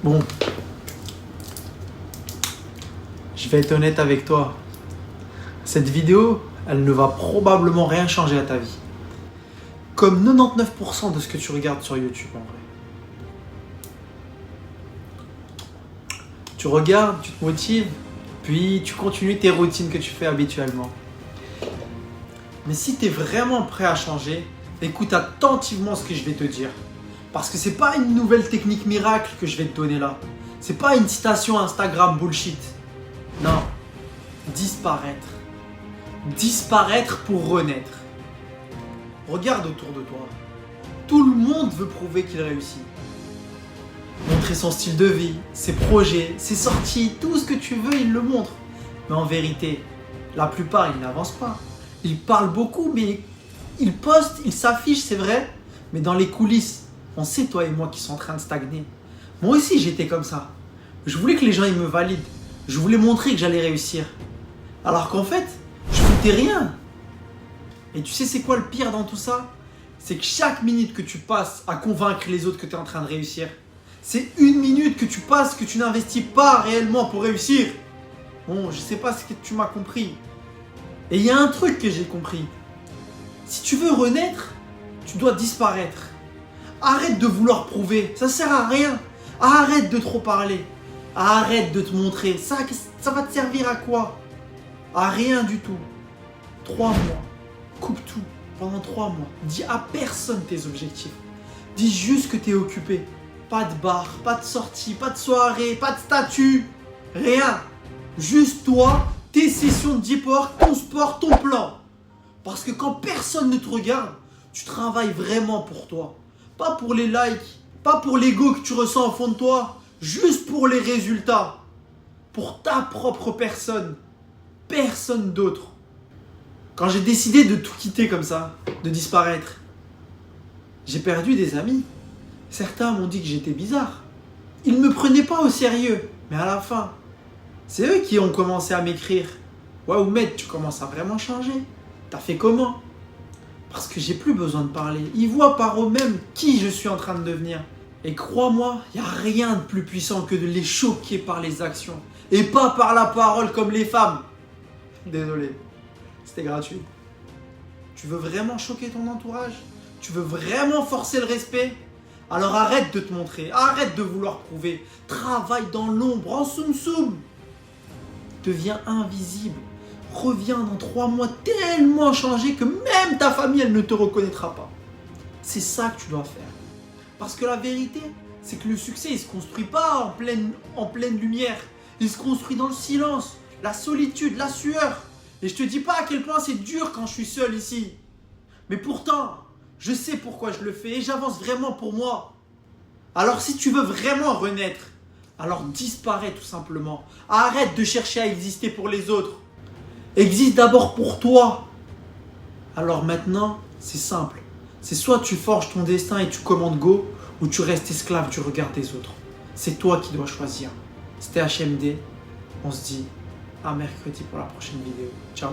Bon, je vais être honnête avec toi. Cette vidéo, elle ne va probablement rien changer à ta vie. Comme 99% de ce que tu regardes sur YouTube en vrai. Tu regardes, tu te motives, puis tu continues tes routines que tu fais habituellement. Mais si tu es vraiment prêt à changer, écoute attentivement ce que je vais te dire. Parce que c'est pas une nouvelle technique miracle que je vais te donner là. C'est pas une citation Instagram bullshit. Non. Disparaître. Disparaître pour renaître. Regarde autour de toi. Tout le monde veut prouver qu'il réussit. Montrer son style de vie, ses projets, ses sorties, tout ce que tu veux, il le montre. Mais en vérité, la plupart, ils n'avancent pas. Ils parlent beaucoup, mais ils postent, ils s'affichent, c'est vrai. Mais dans les coulisses, on sait, toi et moi, qui sont en train de stagner. Moi aussi, j'étais comme ça. Je voulais que les gens ils me valident. Je voulais montrer que j'allais réussir. Alors qu'en fait, je foutais rien. Et tu sais, c'est quoi le pire dans tout ça? C'est que chaque minute que tu passes à convaincre les autres que tu es en train de réussir, c'est une minute que tu passes que tu n'investis pas réellement pour réussir. Bon, je sais pas ce que tu m'as compris. Et il y a un truc que j'ai compris. Si tu veux renaître, tu dois disparaître. Arrête de vouloir prouver, ça sert à rien. Arrête de trop parler. Arrête de te montrer. Ça va te servir à quoi? À rien du tout. 3 mois. Coupe tout. Pendant 3 mois. Dis à personne tes objectifs. Dis juste que tu es occupé. Pas de bar, pas de sortie, pas de soirée, pas de statut. Rien. Juste toi, tes sessions de deep work, ton sport, ton plan. Parce que quand personne ne te regarde, tu travailles vraiment pour toi. Pas pour les likes, pas pour l'ego que tu ressens au fond de toi. Juste pour les résultats. Pour ta propre personne. Personne d'autre. Quand j'ai décidé de tout quitter comme ça, de disparaître, j'ai perdu des amis. Certains m'ont dit que j'étais bizarre. Ils ne me prenaient pas au sérieux. Mais à la fin, c'est eux qui ont commencé à m'écrire. Ouais, Oumed, tu commences à vraiment changer. T'as fait comment? Parce que j'ai plus besoin de parler. Ils voient par eux-mêmes qui je suis en train de devenir. Et crois-moi, il n'y a rien de plus puissant que de les choquer par les actions. Et pas par la parole comme les femmes. Désolé, c'était gratuit. Tu veux vraiment choquer ton entourage? Tu veux vraiment forcer le respect? Alors arrête de te montrer, arrête de vouloir prouver. Travaille dans l'ombre, en soum-soum. Deviens invisible. Reviens dans 3 mois tellement changé que même ta famille, elle ne te reconnaîtra pas. C'est ça que tu dois faire. Parce que la vérité, c'est que le succès, il ne se construit pas en pleine lumière. Il se construit dans le silence, la solitude, la sueur. Et je te dis pas à quel point c'est dur quand je suis seul ici. Mais pourtant, je sais pourquoi je le fais et j'avance vraiment pour moi. Alors si tu veux vraiment renaître, alors disparais tout simplement. Arrête de chercher à exister pour les autres. Existe d'abord pour toi. Alors maintenant, c'est simple. C'est soit tu forges ton destin et tu commandes go, ou tu restes esclave du regard des autres. C'est toi qui dois choisir. C'était HMD. On se dit à mercredi pour la prochaine vidéo. Ciao.